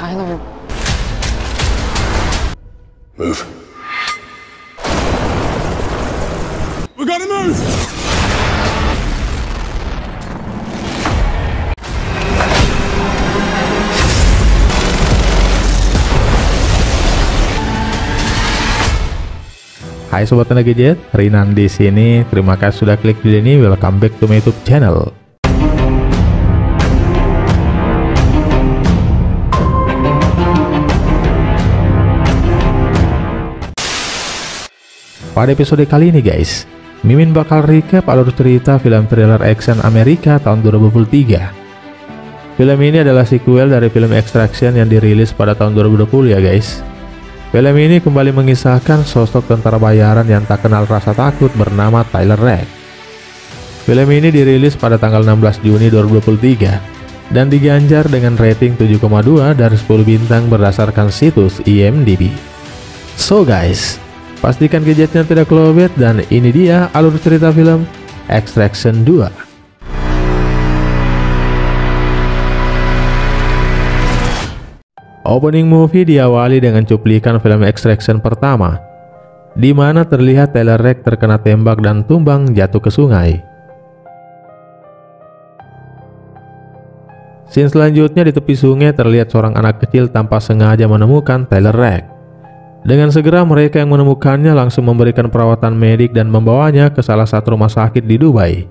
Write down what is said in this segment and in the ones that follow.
Tyler. Move. We gotta move! Hai Sobat Tenaga Gadget, Rinan di sini. Terima kasih sudah klik video ini. Welcome back to my YouTube channel. Pada episode kali ini guys, Mimin bakal recap alur cerita film thriller action Amerika tahun 2023. Film ini adalah sequel dari film Extraction yang dirilis pada tahun 2020 ya guys. Film ini kembali mengisahkan sosok tentara bayaran yang tak kenal rasa takut bernama Tyler Rake. Film ini dirilis pada tanggal 16 Juni 2023 dan diganjar dengan rating 7,2 dari 10 bintang berdasarkan situs IMDb. So guys, pastikan gadgetnya tidak lowbat dan ini dia alur cerita film Extraction 2. Opening movie diawali dengan cuplikan film Extraction pertama, di mana terlihat Tyler Rake terkena tembak dan tumbang jatuh ke sungai. Scene selanjutnya di tepi sungai terlihat seorang anak kecil tanpa sengaja menemukan Tyler Rake. Dengan segera mereka yang menemukannya langsung memberikan perawatan medik dan membawanya ke salah satu rumah sakit di Dubai.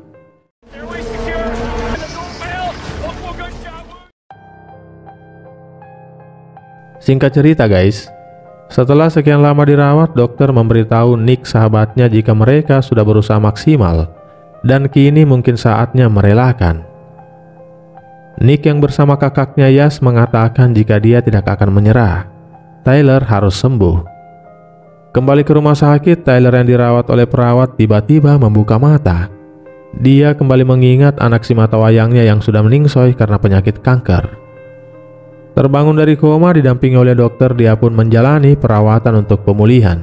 Singkat cerita guys, setelah sekian lama dirawat, dokter memberitahu Nick sahabatnya jika mereka sudah berusaha maksimal dan kini mungkin saatnya merelakan. Nick yang bersama kakaknya Yas mengatakan jika dia tidak akan menyerah, Tyler harus sembuh. Kembali ke rumah sakit, Tyler yang dirawat oleh perawat tiba-tiba membuka mata. Dia kembali mengingat anak si mata wayangnya yang sudah meningsoy karena penyakit kanker. Terbangun dari koma didampingi oleh dokter, dia pun menjalani perawatan untuk pemulihan.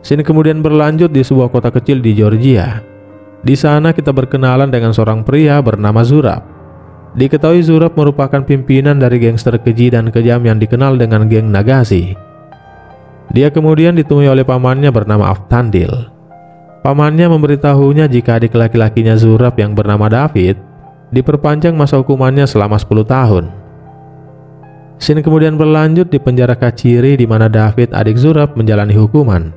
Scene kemudian berlanjut di sebuah kota kecil di Georgia. Di sana kita berkenalan dengan seorang pria bernama Zurab. Diketahui Zurab merupakan pimpinan dari gangster keji dan kejam yang dikenal dengan geng Nagasi. Dia kemudian ditemui oleh pamannya bernama Aftandil. Pamannya memberitahunya jika adik laki-lakinya Zurab yang bernama David diperpanjang masa hukumannya selama 10 tahun. Scene kemudian berlanjut di penjara Kaciri di mana David, adik Zurab, menjalani hukuman.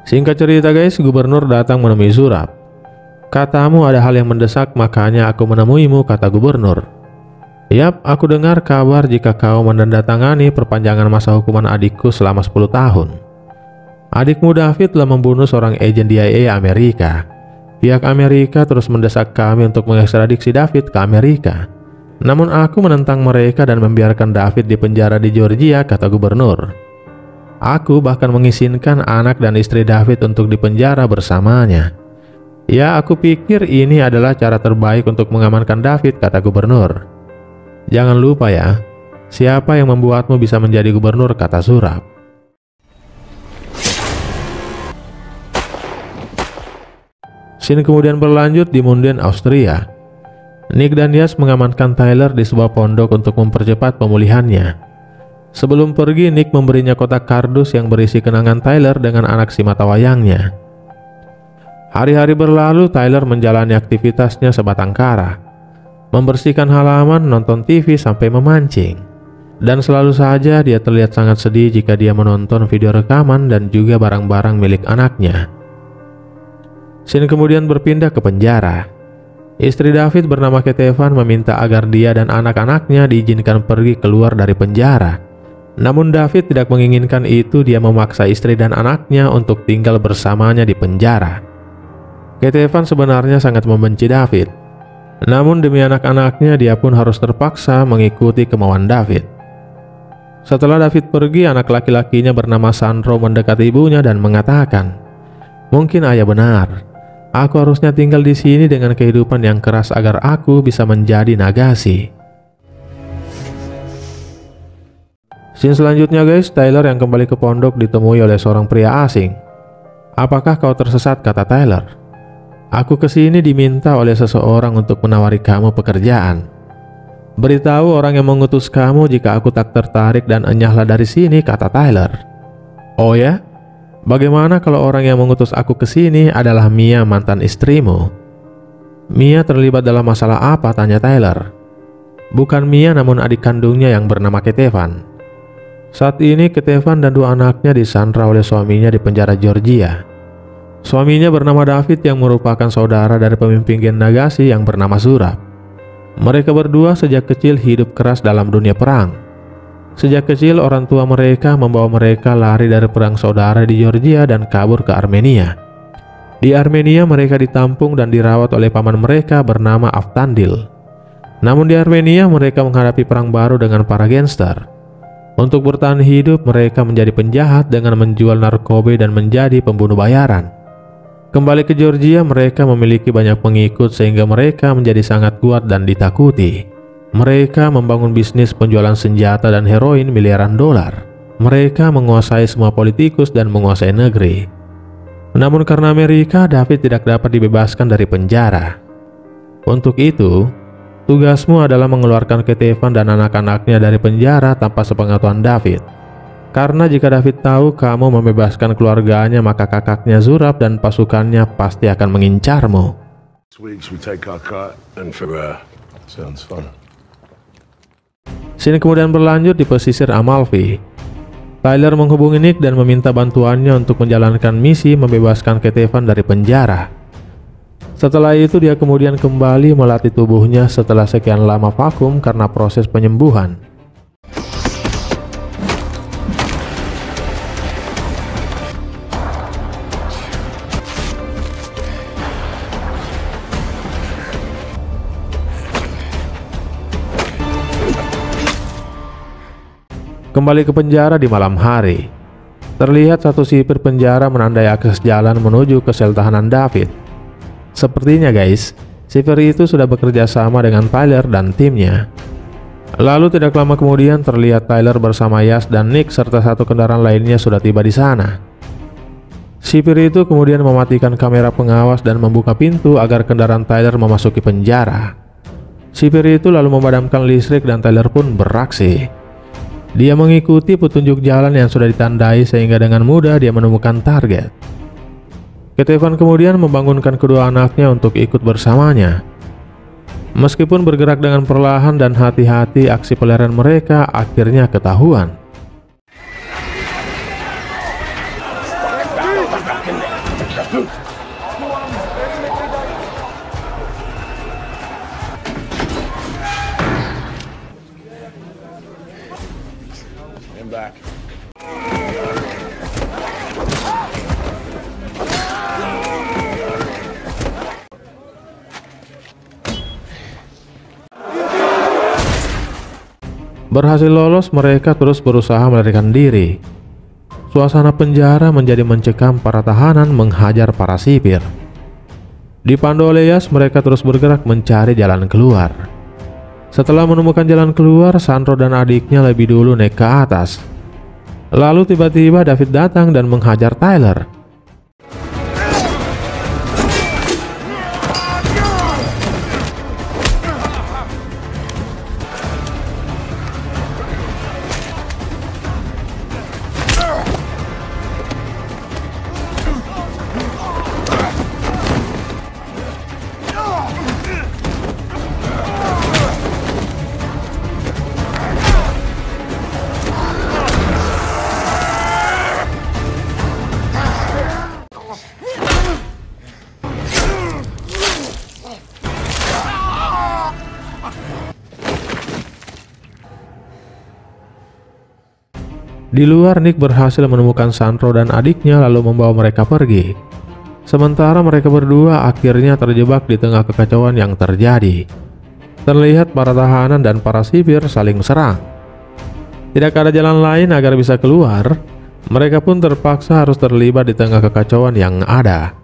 Singkat cerita guys, gubernur datang menemui Zurab. "Katamu ada hal yang mendesak, makanya aku menemuimu," kata gubernur. "Yap, aku dengar kabar jika kau menandatangani perpanjangan masa hukuman adikku selama 10 tahun. Adikmu David telah membunuh seorang agen DIA Amerika. Pihak Amerika terus mendesak kami untuk mengekstradisi David ke Amerika. Namun aku menentang mereka dan membiarkan David di penjara di Georgia," kata gubernur. "Aku bahkan mengizinkan anak dan istri David untuk dipenjara bersamanya. Ya, aku pikir ini adalah cara terbaik untuk mengamankan David," kata gubernur. "Jangan lupa ya, siapa yang membuatmu bisa menjadi gubernur," kata Zurab. Scene kemudian berlanjut di Munden, Austria. Nick dan Yas mengamankan Tyler di sebuah pondok untuk mempercepat pemulihannya. Sebelum pergi, Nick memberinya kotak kardus yang berisi kenangan Tyler dengan anak si mata wayangnya. Hari-hari berlalu, Tyler menjalani aktivitasnya sebatang kara. Membersihkan halaman, nonton TV, sampai memancing. Dan selalu saja dia terlihat sangat sedih jika dia menonton video rekaman dan juga barang-barang milik anaknya. Scene kemudian berpindah ke penjara. Istri David bernama Kate Evan meminta agar dia dan anak-anaknya diizinkan pergi keluar dari penjara. Namun David tidak menginginkan itu, dia memaksa istri dan anaknya untuk tinggal bersamanya di penjara. Kate Evan sebenarnya sangat membenci David. Namun demi anak-anaknya dia pun harus terpaksa mengikuti kemauan David. Setelah David pergi, anak laki-lakinya bernama Sandro mendekati ibunya dan mengatakan, "Mungkin ayah benar. Aku harusnya tinggal di sini dengan kehidupan yang keras agar aku bisa menjadi Nagasi." Scene selanjutnya guys, Tyler yang kembali ke pondok ditemui oleh seorang pria asing. "Apakah kau tersesat?" kata Tyler. "Aku kesini diminta oleh seseorang untuk menawari kamu pekerjaan. Beritahu orang yang mengutus kamu jika aku tak tertarik dan enyahlah dari sini," kata Tyler. "Oh ya? Bagaimana kalau orang yang mengutus aku ke sini adalah Mia, mantan istrimu?" "Mia terlibat dalam masalah apa?" tanya Tyler. "Bukan Mia, namun adik kandungnya yang bernama Ketevan. Saat ini Ketevan dan 2 anaknya disandra oleh suaminya di penjara Georgia. Suaminya bernama David yang merupakan saudara dari pemimpin Gen Nagasi yang bernama Zurab. Mereka berdua sejak kecil hidup keras dalam dunia perang. Sejak kecil orang tua mereka membawa mereka lari dari perang saudara di Georgia dan kabur ke Armenia. Di Armenia mereka ditampung dan dirawat oleh paman mereka bernama Aftandil. Namun di Armenia mereka menghadapi perang baru dengan para gangster. Untuk bertahan hidup mereka menjadi penjahat dengan menjual narkoba dan menjadi pembunuh bayaran. Kembali ke Georgia mereka memiliki banyak pengikut sehingga mereka menjadi sangat kuat dan ditakuti. Mereka membangun bisnis penjualan senjata dan heroin miliaran dolar. Mereka menguasai semua politikus dan menguasai negeri. Namun karena Amerika, David tidak dapat dibebaskan dari penjara. Untuk itu, tugasmu adalah mengeluarkan Ketevan dan anak-anaknya dari penjara tanpa sepengetahuan David. Karena jika David tahu kamu membebaskan keluarganya, maka kakaknya Zurab dan pasukannya pasti akan mengincarmu. Scene kemudian berlanjut di pesisir Amalfi. Tyler menghubungi Nick dan meminta bantuannya untuk menjalankan misi membebaskan Ketevan dari penjara. Setelah itu dia kemudian kembali melatih tubuhnya setelah sekian lama vakum karena proses penyembuhan. Kembali ke penjara di malam hari. Terlihat satu sipir penjara menandai akses jalan menuju ke sel tahanan David. Sepertinya guys, sipir itu sudah bekerja sama dengan Tyler dan timnya. Lalu tidak lama kemudian terlihat Tyler bersama Yas dan Nick serta satu kendaraan lainnya sudah tiba di sana. Sipir itu kemudian mematikan kamera pengawas dan membuka pintu agar kendaraan Tyler memasuki penjara. Sipir itu lalu memadamkan listrik dan Tyler pun beraksi. Dia mengikuti petunjuk jalan yang sudah ditandai sehingga dengan mudah dia menemukan target. Ketevan kemudian membangunkan kedua anaknya untuk ikut bersamanya. Meskipun bergerak dengan perlahan dan hati-hati, aksi pelarian mereka akhirnya ketahuan. Berhasil lolos, mereka terus berusaha melarikan diri. Suasana penjara menjadi mencekam, para tahanan menghajar para sipir. Dipandu oleh Yas, mereka terus bergerak mencari jalan keluar. Setelah menemukan jalan keluar, Sandro dan adiknya lebih dulu naik ke atas. Lalu tiba-tiba David datang dan menghajar Tyler. Di luar, Nick berhasil menemukan Sandro dan adiknya lalu membawa mereka pergi. Sementara mereka berdua akhirnya terjebak di tengah kekacauan yang terjadi. Terlihat para tahanan dan para sipir saling serang. Tidak ada jalan lain agar bisa keluar, mereka pun terpaksa harus terlibat di tengah kekacauan yang ada.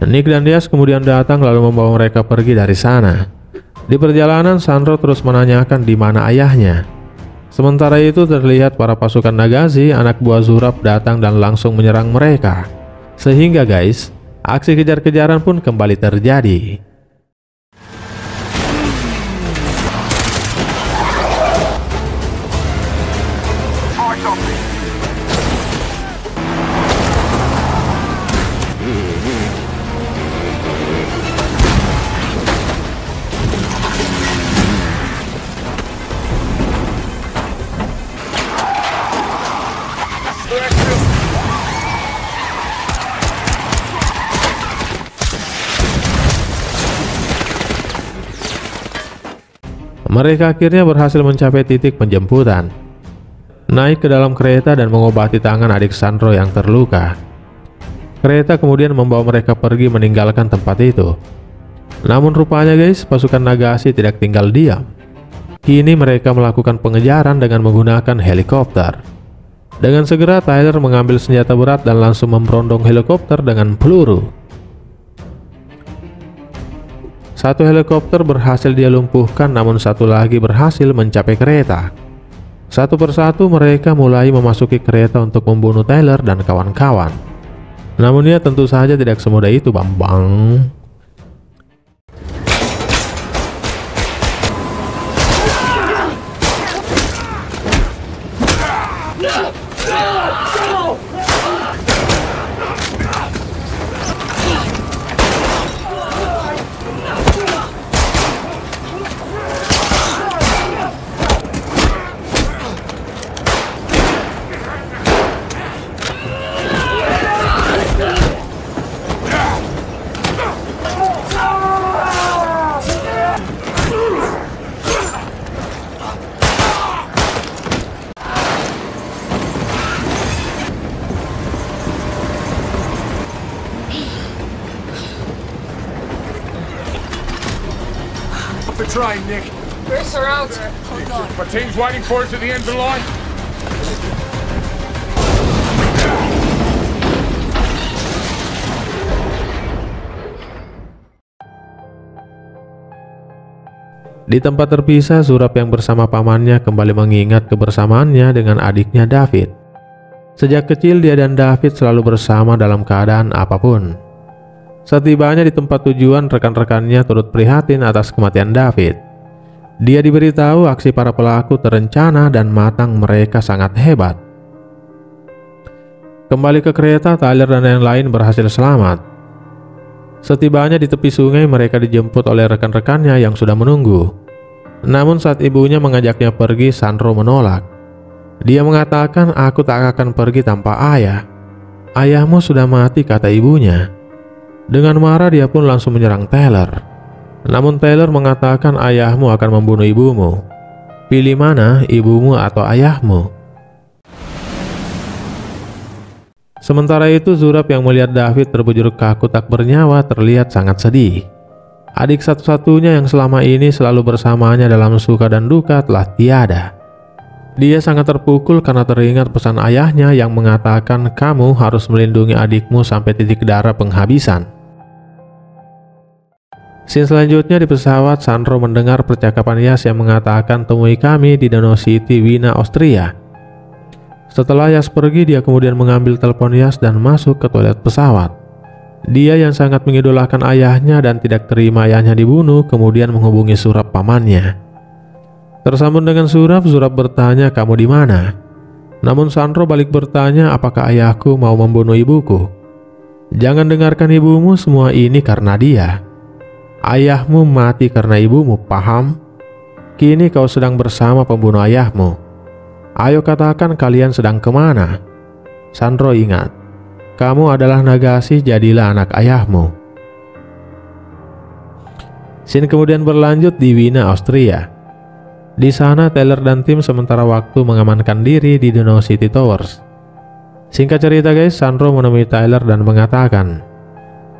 Nick dan Diaz kemudian datang lalu membawa mereka pergi dari sana. Di perjalanan, Sandro terus menanyakan di mana ayahnya. Sementara itu terlihat para pasukan Nagashi, anak buah Zurab, datang dan langsung menyerang mereka. Sehingga guys, aksi kejar-kejaran pun kembali terjadi. Mereka akhirnya berhasil mencapai titik penjemputan, naik ke dalam kereta dan mengobati tangan adik Sandro yang terluka. Kereta kemudian membawa mereka pergi meninggalkan tempat itu. Namun rupanya guys, pasukan Nagashi tidak tinggal diam. Kini mereka melakukan pengejaran dengan menggunakan helikopter. Dengan segera Tyler mengambil senjata berat dan langsung memberondong helikopter dengan peluru. Satu helikopter berhasil dia lumpuhkan, namun satu lagi berhasil mencapai kereta. Satu persatu mereka mulai memasuki kereta untuk membunuh Tyler dan kawan-kawan. Namun ya tentu saja tidak semudah itu, Bambang. The train, Nick. We're surrounded. Hold on. My team's waiting for us at the end of the line. Di tempat terpisah, Zurab yang bersama pamannya kembali mengingat kebersamaannya dengan adiknya David. Sejak kecil dia dan David selalu bersama dalam keadaan apapun. Setibanya di tempat tujuan, rekan-rekannya turut prihatin atas kematian David. Dia diberitahu aksi para pelaku terencana dan matang, mereka sangat hebat. Kembali ke kereta, Tyler dan yang lain berhasil selamat. Setibanya di tepi sungai, mereka dijemput oleh rekan-rekannya yang sudah menunggu. Namun saat ibunya mengajaknya pergi, Sandro menolak. Dia mengatakan, "Aku tak akan pergi tanpa ayah. Ayahmu sudah mati," kata ibunya. Dengan marah dia pun langsung menyerang Tyler. Namun Tyler mengatakan, "Ayahmu akan membunuh ibumu. Pilih mana, ibumu atau ayahmu?" Sementara itu Zurab yang melihat David terbujur kaku tak bernyawa terlihat sangat sedih. Adik satu-satunya yang selama ini selalu bersamanya dalam suka dan duka telah tiada. Dia sangat terpukul karena teringat pesan ayahnya yang mengatakan, "Kamu harus melindungi adikmu sampai titik darah penghabisan." Scene selanjutnya di pesawat, Sandro mendengar percakapan Yas yang mengatakan, "Temui kami di Danau City, Wina, Austria." Setelah Yas pergi, dia kemudian mengambil telepon Yas dan masuk ke toilet pesawat. Dia yang sangat mengidolakan ayahnya dan tidak terima ayahnya dibunuh, kemudian menghubungi Zurab pamannya. Tersambung dengan Zurab, Zurab bertanya, "Kamu di mana?" Namun Sandro balik bertanya, "Apakah ayahku mau membunuh ibuku?" "Jangan dengarkan ibumu, semua ini karena dia. Ayahmu mati karena ibumu, paham? Kini kau sedang bersama pembunuh ayahmu. Ayo katakan kalian sedang kemana?" Sandro ingat, "Kamu adalah Nagashi, jadilah anak ayahmu." Scene kemudian berlanjut di Wina, Austria. Di sana Tyler dan tim sementara waktu mengamankan diri di Danau City Towers. Singkat cerita guys, Sandro menemui Tyler dan mengatakan,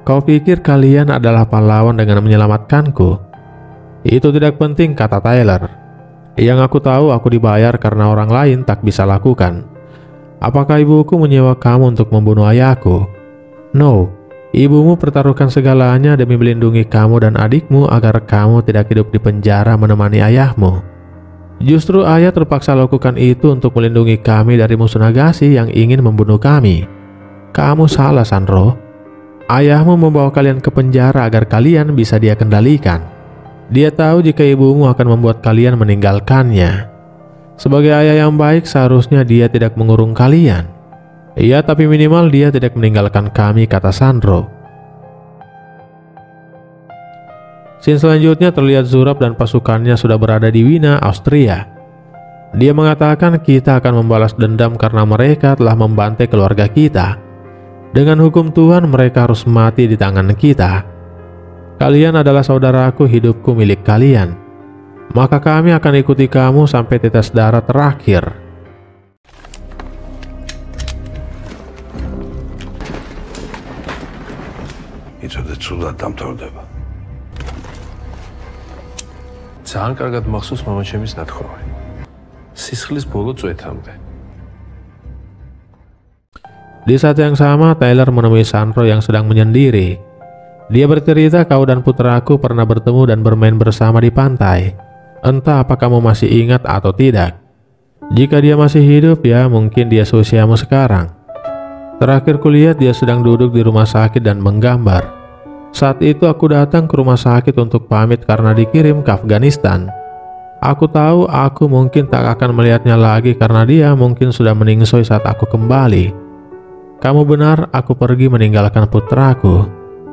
"Kau pikir kalian adalah pahlawan dengan menyelamatkanku? Itu tidak penting," kata Tyler. "Yang aku tahu, aku dibayar karena orang lain tak bisa lakukan. Apakah ibuku menyewa kamu untuk membunuh ayahku?" "No, Ibumu pertaruhkan segalanya demi melindungi kamu dan adikmu agar kamu tidak hidup di penjara menemani ayahmu. Justru ayah terpaksa lakukan itu untuk melindungi kami dari musuh Nagashi yang ingin membunuh kami. Kamu salah, Sanro. Ayahmu membawa kalian ke penjara agar kalian bisa dia kendalikan. Dia tahu jika ibumu akan membuat kalian meninggalkannya. Sebagai ayah yang baik, seharusnya dia tidak mengurung kalian. Iya, tapi minimal dia tidak meninggalkan kami, kata Sanro. Scene selanjutnya terlihat Zurab dan pasukannya sudah berada di Wina, Austria. Dia mengatakan kita akan membalas dendam karena mereka telah membantai keluarga kita. Dengan hukum Tuhan mereka harus mati di tangan kita. Kalian adalah saudaraku, hidupku milik kalian. Maka kami akan ikuti kamu sampai tetes darah terakhir. ძალიან კარგად მახსოვს მამაჩემის ნათხოვარი. სისხლის ბოლო წვეთამდე. Di saat yang sama, Tyler menemui Sanro yang sedang menyendiri. Dia bercerita, kau dan putraku pernah bertemu dan bermain bersama di pantai. Entah apa kamu masih ingat atau tidak. Jika dia masih hidup, ya mungkin dia seusiamu sekarang. Terakhir kulihat dia sedang duduk di rumah sakit dan menggambar. Saat itu aku datang ke rumah sakit untuk pamit karena dikirim ke Afghanistan. Aku tahu aku mungkin tak akan melihatnya lagi karena dia mungkin sudah meningsoi saat aku kembali. Kamu benar, aku pergi meninggalkan putraku.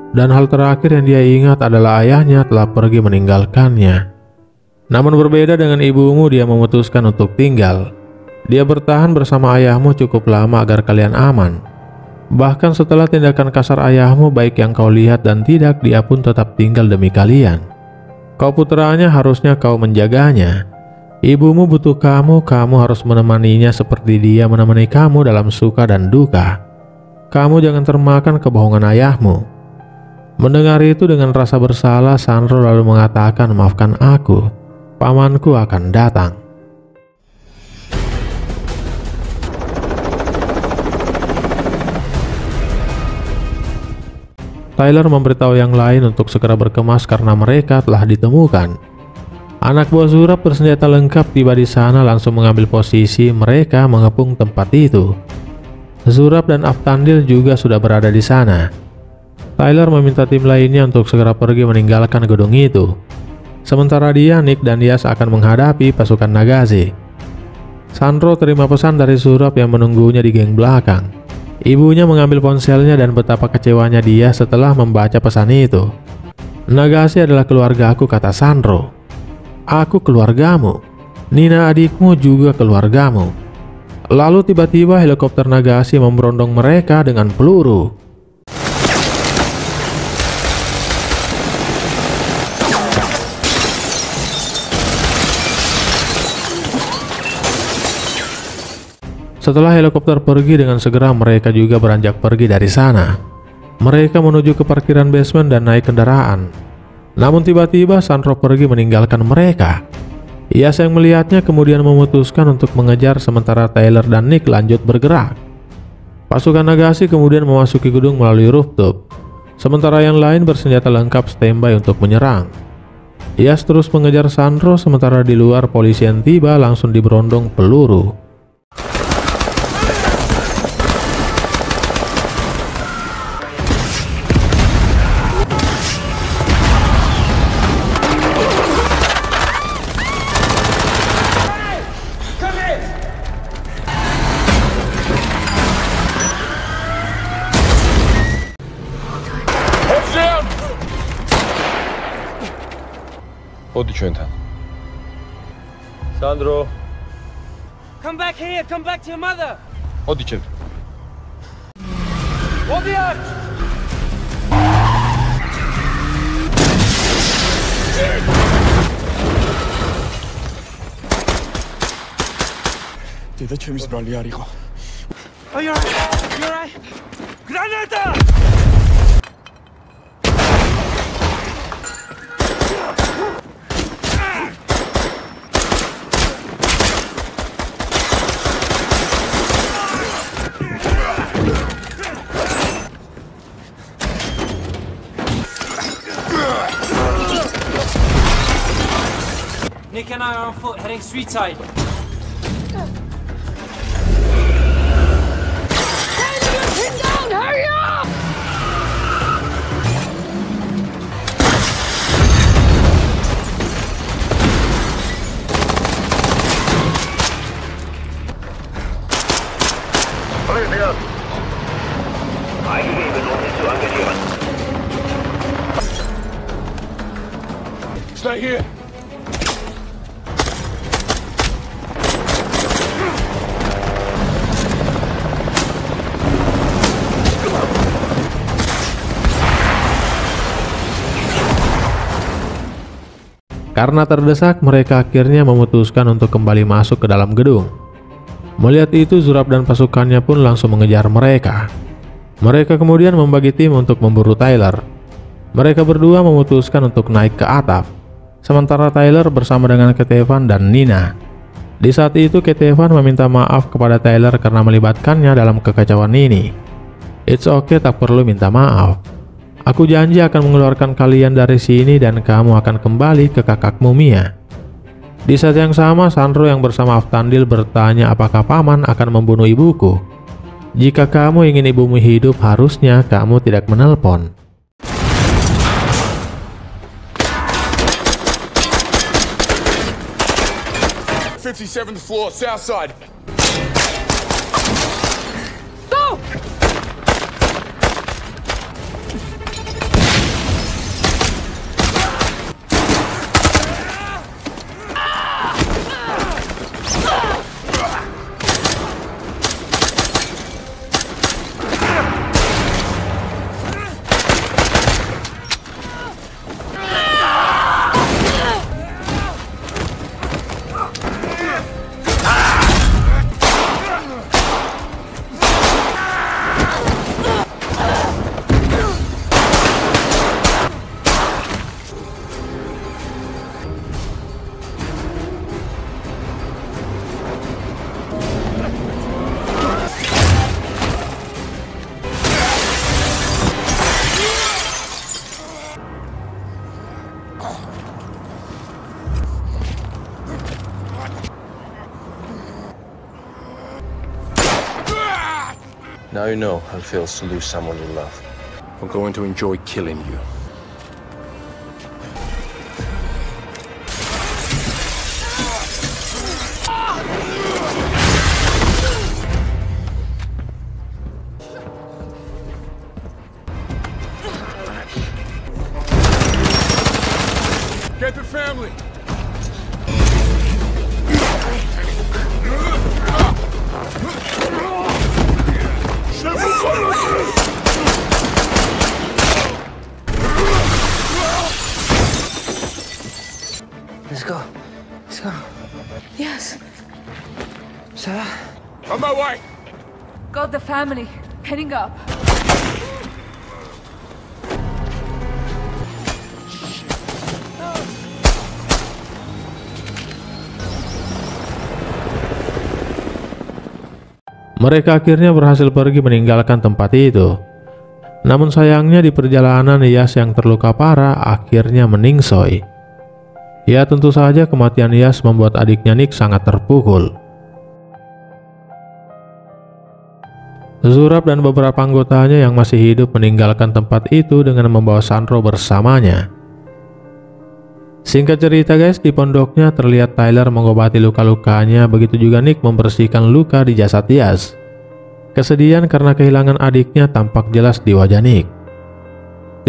Dan hal terakhir yang dia ingat adalah ayahnya telah pergi meninggalkannya. Namun berbeda dengan ibumu, dia memutuskan untuk tinggal. Dia bertahan bersama ayahmu cukup lama agar kalian aman. Bahkan setelah tindakan kasar ayahmu baik yang kau lihat dan tidak, dia pun tetap tinggal demi kalian. Kau putranya, harusnya kau menjaganya. Ibumu butuh kamu, kamu harus menemaninya seperti dia menemani kamu dalam suka dan duka. Kamu jangan termakan kebohongan ayahmu. Mendengar itu dengan rasa bersalah, Sanro lalu mengatakan, maafkan aku, pamanku akan datang. Tyler memberitahu yang lain untuk segera berkemas karena mereka telah ditemukan. Anak buah Zurab bersenjata lengkap tiba di sana langsung mengambil posisi, mereka mengepung tempat itu. Zurab dan Aftandil juga sudah berada di sana. Tyler meminta tim lainnya untuk segera pergi meninggalkan gedung itu. Sementara dia, Nick dan Yas akan menghadapi pasukan Nagashi. Sanro terima pesan dari Zurab yang menunggunya di geng belakang. Ibunya mengambil ponselnya dan betapa kecewanya dia setelah membaca pesan itu. Nagashi adalah keluargaku, kata Sanro. Aku keluargamu. Nina adikmu juga keluargamu. Lalu tiba-tiba helikopter Nagashi memberondong mereka dengan peluru. Setelah helikopter pergi, dengan segera mereka juga beranjak pergi dari sana. Mereka menuju ke parkiran basement dan naik kendaraan. Namun tiba-tiba Sanro pergi meninggalkan mereka. Yas yang melihatnya kemudian memutuskan untuk mengejar sementara Tyler dan Nick lanjut bergerak. Pasukan Nagashi kemudian memasuki gedung melalui rooftop. Sementara yang lain bersenjata lengkap standby untuk menyerang. Yas terus mengejar Sanro sementara di luar polisi yang tiba langsung diberondong peluru. 어디 ჩვენთან? Sandro. Come back here. Come back to your mother. 어디 쟤? 어디야? 대대 ჩემის ბრალი არ იყო. Oh, you're right. You're right. Granada! Nick and I are on foot, heading street side. Pin down! Hurry up! Stay here. Karena terdesak, mereka akhirnya memutuskan untuk kembali masuk ke dalam gedung. Melihat itu, Zurab dan pasukannya pun langsung mengejar mereka. Mereka kemudian membagi tim untuk memburu Tyler. Mereka berdua memutuskan untuk naik ke atap, sementara Tyler bersama dengan Ketevan dan Nina. Di saat itu, Ketevan meminta maaf kepada Tyler karena melibatkannya dalam kekacauan ini. It's okay, tak perlu minta maaf. Aku janji akan mengeluarkan kalian dari sini dan kamu akan kembali ke kakakmu Mia. Di saat yang sama, Sandro yang bersama Aftandil bertanya apakah paman akan membunuh ibuku. Jika kamu ingin ibumu hidup, harusnya kamu tidak menelpon. '57th floor, south side. Go! Now you know how it feels to lose someone you love. I'm going to enjoy killing you. Get the family! Let's go. Let's go. Yes. Sarah? On my way! Got the family. Heading up. Mereka akhirnya berhasil pergi meninggalkan tempat itu. Namun sayangnya di perjalanan, Yas yang terluka parah akhirnya meningsoi. Ya, tentu saja kematian Yas membuat adiknya Nick sangat terpukul. Zurab dan beberapa anggotanya yang masih hidup meninggalkan tempat itu dengan membawa Sandro bersamanya. Singkat cerita guys, di pondoknya terlihat Tyler mengobati luka-lukanya, begitu juga Nick membersihkan luka di jasad Yas. Kesedihan karena kehilangan adiknya tampak jelas di wajah Nick.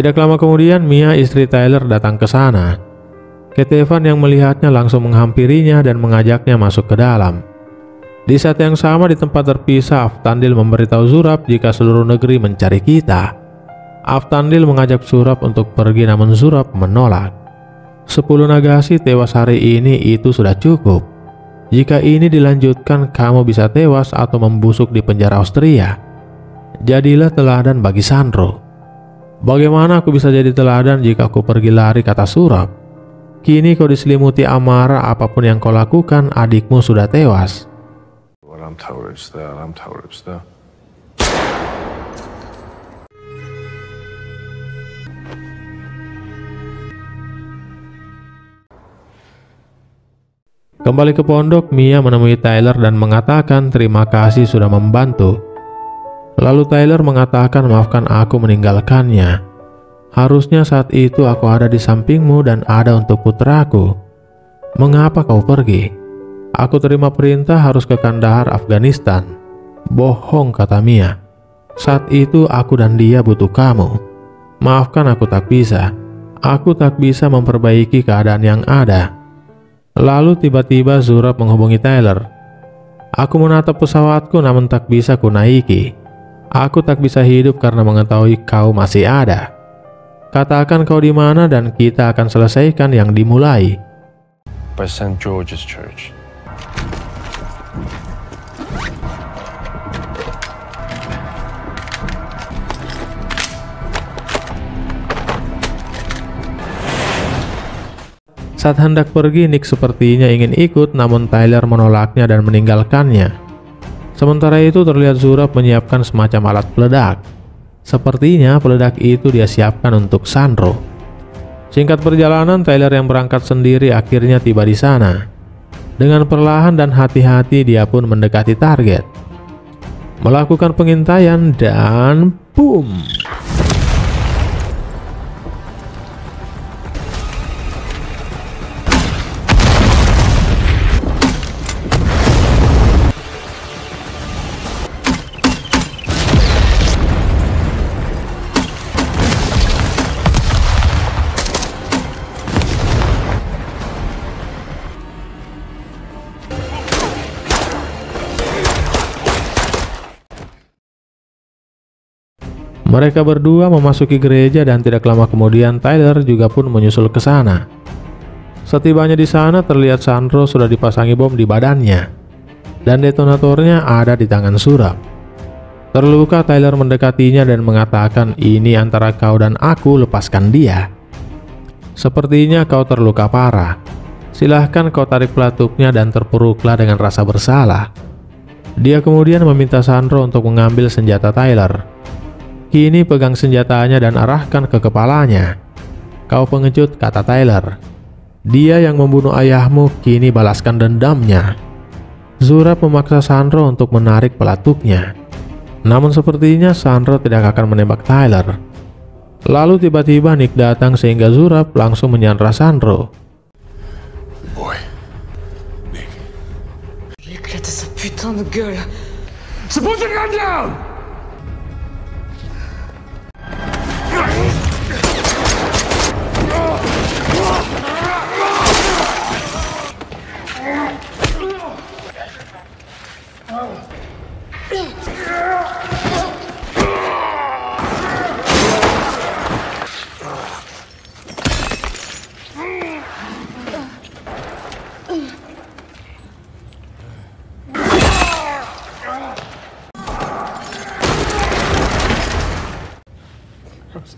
Tidak lama kemudian, Mia istri Tyler datang ke sana. Ketevan yang melihatnya langsung menghampirinya dan mengajaknya masuk ke dalam. Di saat yang sama di tempat terpisah, Aftandil memberitahu Zurab jika seluruh negeri mencari kita. Aftandil mengajak Zurab untuk pergi, namun Zurab menolak. 10 Nagashi tewas hari ini itu sudah cukup. Jika ini dilanjutkan, kamu bisa tewas atau membusuk di penjara Austria. Jadilah teladan bagi Sandro. Bagaimana aku bisa jadi teladan jika aku pergi lari, kata Zurab. Kini kau diselimuti amarah, apapun yang kau lakukan, adikmu sudah tewas. I'm tired. Kembali ke pondok, Mia menemui Tyler dan mengatakan terima kasih sudah membantu. Lalu Tyler mengatakan maafkan aku meninggalkannya. Harusnya saat itu aku ada di sampingmu dan ada untuk putraku. Mengapa kau pergi? Aku terima perintah harus ke Kandahar, Afghanistan. Bohong, kata Mia. Saat itu aku dan dia butuh kamu. Maafkan aku tak bisa. Aku tak bisa memperbaiki keadaan yang ada. Lalu tiba-tiba Zurab menghubungi Tyler. Aku menatap pesawatku namun tak bisa kunaiki. Aku tak bisa hidup karena mengetahui kau masih ada. Katakan kau di mana dan kita akan selesaikan yang dimulai. By St. George's Church. Saat hendak pergi, Nick sepertinya ingin ikut, namun Tyler menolaknya dan meninggalkannya. Sementara itu terlihat Zurab menyiapkan semacam alat peledak. Sepertinya peledak itu dia siapkan untuk Sandro. Singkat perjalanan, Tyler yang berangkat sendiri akhirnya tiba di sana. Dengan perlahan dan hati-hati dia pun mendekati target. Melakukan pengintaian dan boom! Mereka berdua memasuki gereja dan tidak lama kemudian Tyler juga pun menyusul ke sana. Setibanya di sana terlihat Sandro sudah dipasangi bom di badannya dan detonatornya ada di tangan Zurab. Terluka, Tyler mendekatinya dan mengatakan, ini antara kau dan aku, lepaskan dia. Sepertinya kau terluka parah. Silahkan kau tarik pelatuknya dan terpuruklah dengan rasa bersalah. Dia kemudian meminta Sandro untuk mengambil senjata Tyler. Kini pegang senjatanya dan arahkan ke kepalanya. Kau pengecut, kata Tyler. Dia yang membunuh ayahmu, kini balaskan dendamnya. Zurab memaksa Sandro untuk menarik pelatuknya. Namun sepertinya Sandro tidak akan menembak Tyler. Lalu tiba-tiba Nick datang sehingga Zurab langsung menyandra Sandro. Boy. Nick. Il éclate sa putain de gueule. So put the gun down!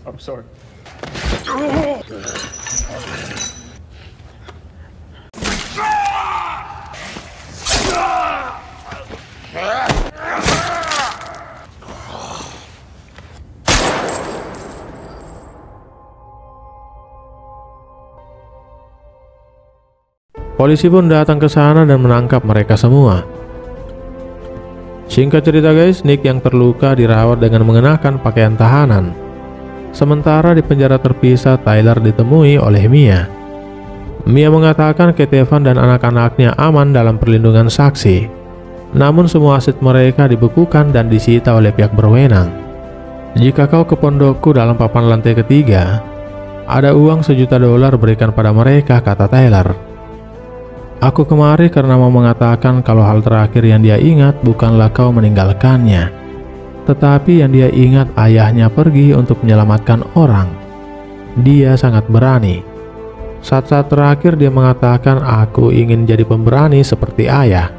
I'm sorry. Polisi pun datang ke sana dan menangkap mereka semua. Singkat cerita guys, Nick yang terluka dirawat dengan mengenakan pakaian tahanan. Sementara di penjara terpisah, Tyler ditemui oleh Mia. Mia mengatakan Ketevan dan anak-anaknya aman dalam perlindungan saksi. Namun semua aset mereka dibekukan dan disita oleh pihak berwenang. Jika kau ke pondokku dalam papan lantai ketiga, ada uang $1 juta berikan pada mereka, kata Tyler. Aku kemari karena mau mengatakan kalau hal terakhir yang dia ingat bukanlah kau meninggalkannya, tetapi yang dia ingat ayahnya pergi untuk menyelamatkan orang. Dia sangat berani. Saat-saat terakhir dia mengatakan, aku ingin jadi pemberani seperti ayah.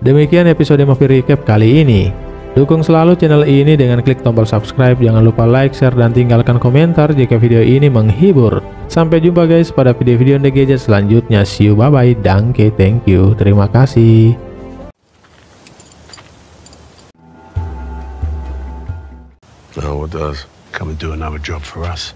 Demikian episode Movie Recap kali ini. Dukung selalu channel ini dengan klik tombol subscribe, jangan lupa like, share, dan tinggalkan komentar jika video ini menghibur. Sampai jumpa guys pada video-video The Gadget selanjutnya. See you, bye-bye, danke, thank you, terima kasih. No, it does. Come and do another job for us.